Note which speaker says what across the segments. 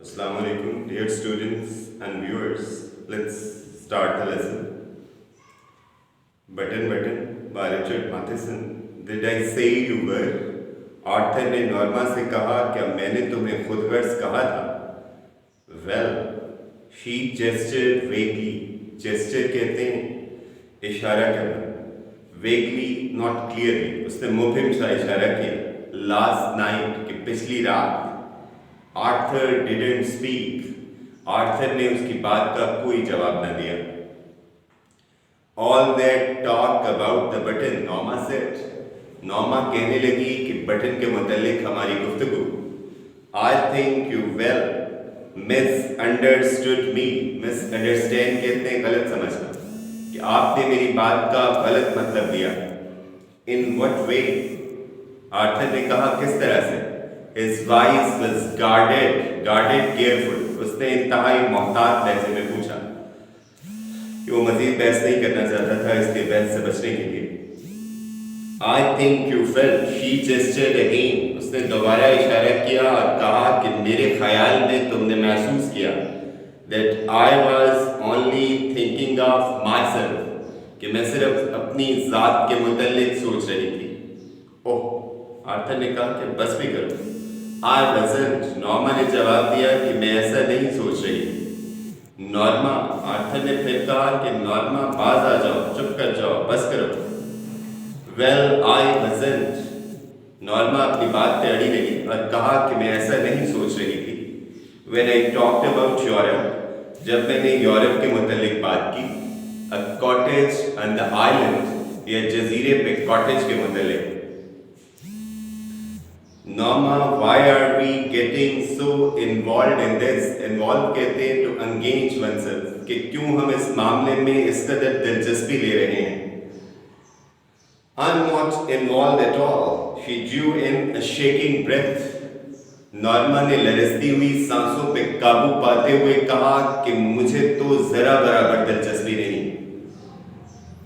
Speaker 1: Assalamu alaikum, dear students and viewers. Let's start the lesson. Button by Richard Matheson. Did I say you were? Arthur ने Norma से कहा, क्या मैंने तुम्हें खुद गर्ज कहा था? Well, she gestured vaguely. Gesture कहते हैं इशारा करना. Vaguely, not clearly. उसने मुबहिम सा इशारा किया. Last night, कि पिछली रात. Arthur didn't speak. आर्थर ने उसकी बात का कोई जवाब न दिया. All that talk about the button, Norma said. Norma कहने लगी कि बटन के मुतालिक हमारी गुफ्तगू. I think you well misunderstood me. Misunderstand कहते हैं गलत समझना, कि आपने मेरी बात का गलत मतलब दिया. In what way? आर्थर ने कहा, किस तरह से? His voice was guarded careful. उसने इंतहाई मोहतात लहजे में पूछा कि वो मजीद बहस नहीं करना चाहता था, इसलिए बहस से बचने के लिए. I think you felt. She gestured again. उसने दोबारा इशारा किया और कहा कि मेरे ख्याल में तुमने महसूस किया that I was only thinking of myself, कि मैं सिर्फ अपनी ज़ात के मुतालिक सोच रही थी. ओह, आर्थर ने कहा कि बस भी करो. I wasn't. नॉर्मा ने जवाब दिया कि मैं ऐसा नहीं सोच रही. नॉर्मा, आर्थर ने फिर कहा कि नॉर्मा बाज आ जाओ, चुप कर जाओ, बस करो. Well, I wasn't. नॉर्मा अपनी बात पे अड़ी रही और कहा कि मैं ऐसा नहीं सोच रही थी. When I talked about Europe, जब मैंने यूरोप के मुतालिक बात की, a cottage on the island, या जजीरे पे कॉटेज के मुतालिक. Norma, why are we getting so involved in this? Involved कहते हैं to engage oneself, कि क्यों हम इस मामले में इस कदर दिलचस्पी ले रहे हैं. I'm not involved at all. She drew in a shaking breath. Norma ने लरजती हुई सांसों पे काबू पाते हुए कहा कि मुझे तो जरा बराबर दिलचस्पी नहीं.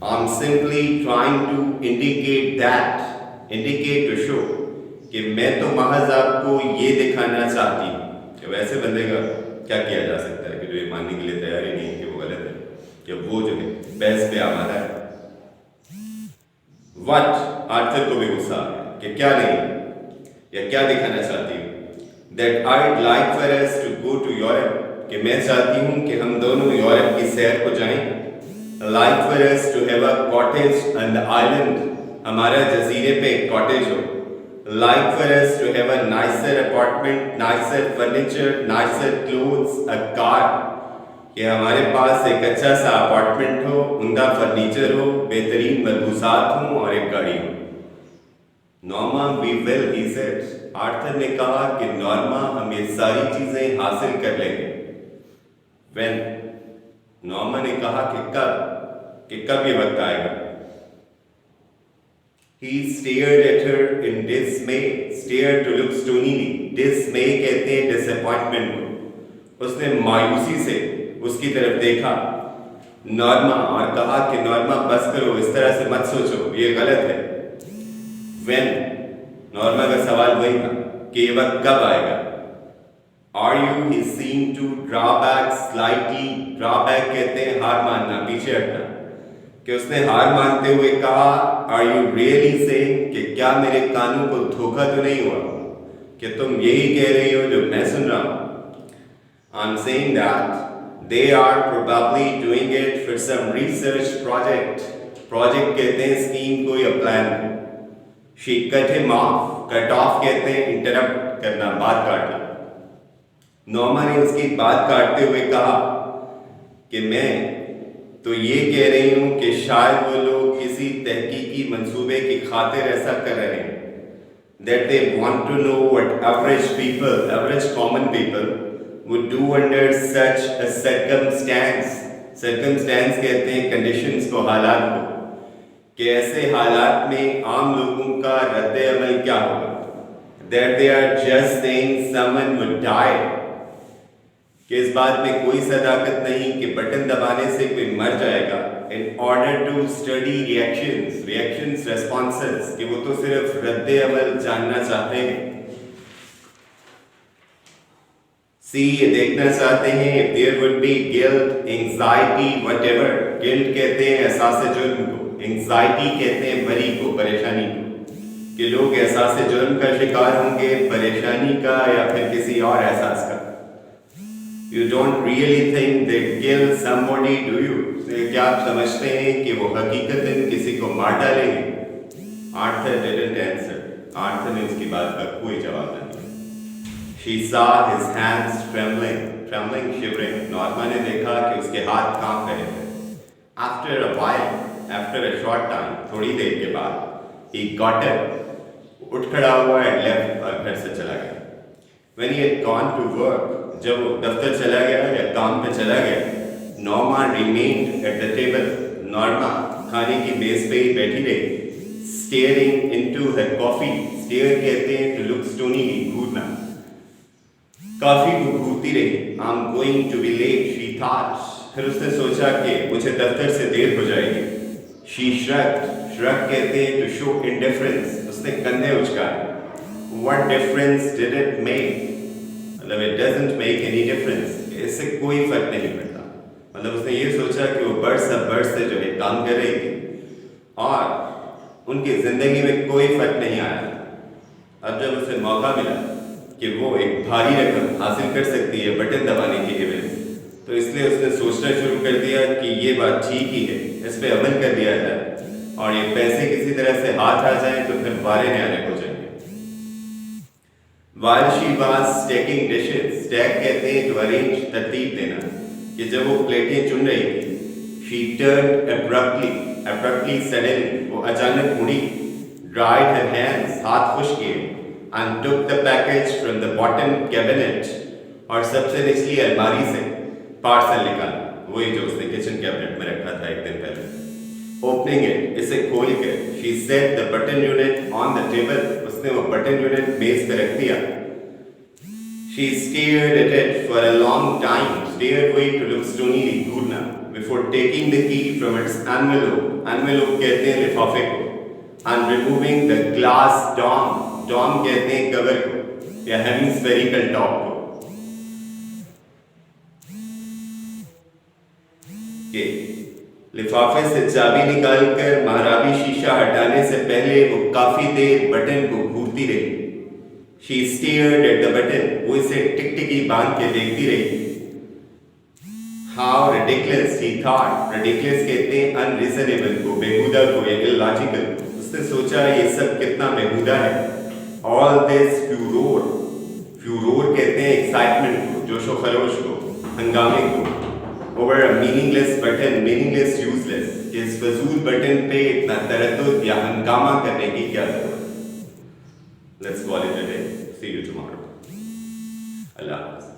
Speaker 1: I'm simply trying to indicate to show, कि मैं तो महज आपको ये दिखाना चाहती हूँ कि वैसे बंदे का क्या किया जा सकता है कि जो ये मानने के लिए तैयार ही नहीं है कि वो गलत है, कि वो जो है बहस पे आमादा है. What? आर्थर को भी गुस्सा आ गया कि क्या नहीं, या क्या दिखाना चाहती हूँ. That I'd like for us to go to Europe, कि मैं चाहती हूँ कि हम दोनों यूरोप की सैर को जाएं. Like for us to have a cottage on the island, हमारा जजीरे पे एक कॉटेज हो. Like for us to have a nicer apartment, nicer furniture, nicer clothes, a car, कि हमारे पास एक अच्छा सा अपार्टमेंट हो, उमदा फर्नीचर हो, बेहतरीन मलबूसात हों और एक गाड़ी हो. Norma, we will, he said. Arthur ने कहा कि नॉर्मा, हम ये सारी चीजें हासिल कर लेंगे. When? नॉर्मा ने कहा कि कब ये वक्त आएगा. He stared at her in dismay. Stared to look stonily. Dismay कहते हैं disappointment को. उसने मायूसी से उसकी तरफ देखा नॉर्मा और कहा कि नॉर्मा बस करो, इस तरह से मत सोचो, ये गलत है. When? नॉर्मा का सवाल वही था कि ये वक्त कब आएगा. Are you? He seemed to draw back slightly. Draw back कहते हैं हार मानना, पीछे हटना. कि उसने हार मानते हुए कहा, Are you really saying, कि क्या मेरे कानों को धोखा तो नहीं हुआ, कि तुम यही कह रही हो जो मैं सुन रहा हूं. I'm saying that they are probably doing it for some research project. Project कहते हैं स्कीम को या प्लान को. She cut him off. Cut off कहते हैं इंटरप्ट करना, बात काटना. नॉर्मा ने उसकी बात काटते हुए कहा कि मैं तो ये कह रही हूं कि शायद वो लोग किसी तहकीकी मंसूबे की खातिर ऐसा कर रहे हैं. That they want to know what average common people would do under such a circumstance. Circumstance कहते हैं conditions को, हालात को, कि ऐसे हालात में आम लोगों का रद्द अमल क्या होगा. That they are just saying someone would die, कि इस बात में कोई सदाकत नहीं कि बटन दबाने से कोई मर जाएगा. In order to study reactions, responses, कि वो तो सिर्फ रद्द अमल जानना चाहते हैं. सी ये देखना चाहते हैं if there would be guilt, anxiety, whatever. Guilt कहते हैं एहसास जुर्म को, anxiety कहते हैं बरी को, परेशानी को, कि लोग एहसास जुर्म का शिकार होंगे, परेशानी का या फिर किसी और एहसास का. You don't really think they kill somebody, do you? क्या आप समझते हैं कि वो हकीकतन किसी को मार डालेंगे? Arthur didn't answer. Arthur ने उसकी बात का कोई जवाब नहीं दिया. She saw his hands trembling, shivering. Norma ने देखा कि उसके हाथ कांप रहे थे. After a while, after a short time, थोड़ी देर के बाद, he got up, उठ खड़ा हुआ and left और घर से चला गया. When he had gone to work, जब वो दफ्तर चला गया या काम पे चला गया, Norma remained at the table. Norma खाने की मेज पे ही बैठी रही, staring into her coffee. Stare कहते हैं to look stonily, घूरना. काफी को घूरती रही. I'm going to be late, she thought. फिर उसने सोचा कि मुझे दफ्तर से देर हो जाएगी. She shrugged. Shrug कहते हैं to show indifference. उसने कंधे उचकाए. What difference did it make? मतलब it doesn't make any difference. इससे कोई फर्क नहीं पड़ता. मतलब उसने ये सोचा कि वो बरस से जो है काम कर रही थी और उनकी जिंदगी में कोई फर्क नहीं आया. अब जब उसे मौका मिला कि वो एक भारी रकम हासिल कर सकती है बटन दबाने की एवज, तो इसलिए उसने सोचना शुरू कर दिया कि ये बात ठीक ही है, इस पे अमल कर दिया जाए और ये पैसे किसी तरह से हाथ आ जाए तो फिर वारे न्यारे हो जाएंगे. While she was stacking dishes, stack कहते हैं to arrange, तरतीब देना, कि जब वो प्लेटें चुन रही थी, she turned abruptly suddenly, वो अचानक मुड़ी, dried her hands, हाथ खुश किए, and took the package from the bottom cabinet, और सबसे निचली अलमारी से पार्सल निकाला, वही जो उसने किचन कैबिनेट में रखा था एक दिन पहले. Opening it, इसे खोल कर, she set the button unit on the table, उसने वो बटन यूनिट मेज पे रख दिया. She stared at it for a long time, stared way to look stonily, Ghurna, before taking the key from its envelope कहते हैं लिफाफे को, and removing the glass dome कहते हैं कवर को या हेमिस्फेरिकल टॉप को. के लिफाफे से चाबी निकालकर महाराबी शीशा हटाने से पहले वो काफी देर बटन को घूरती रही. She stared at the button, वो इसे टिकटिकी बांध के देखती रही. How ridiculous, he thought. Ridiculous कहते हैं unreasonable को, बेहुदा को या illogical को. उसने सोचा ये सब कितना बेहुदा है. All this furor कहते हैं excitement को, जोशो खरोश को, हंगामे को. Over a meaningless button, meaningless, useless. इस फजूल बटन पे इतना तरद्दुद या हंगामा करने की क्या जरूरत. Let's call it a day. See you tomorrow. Allah Hafiz.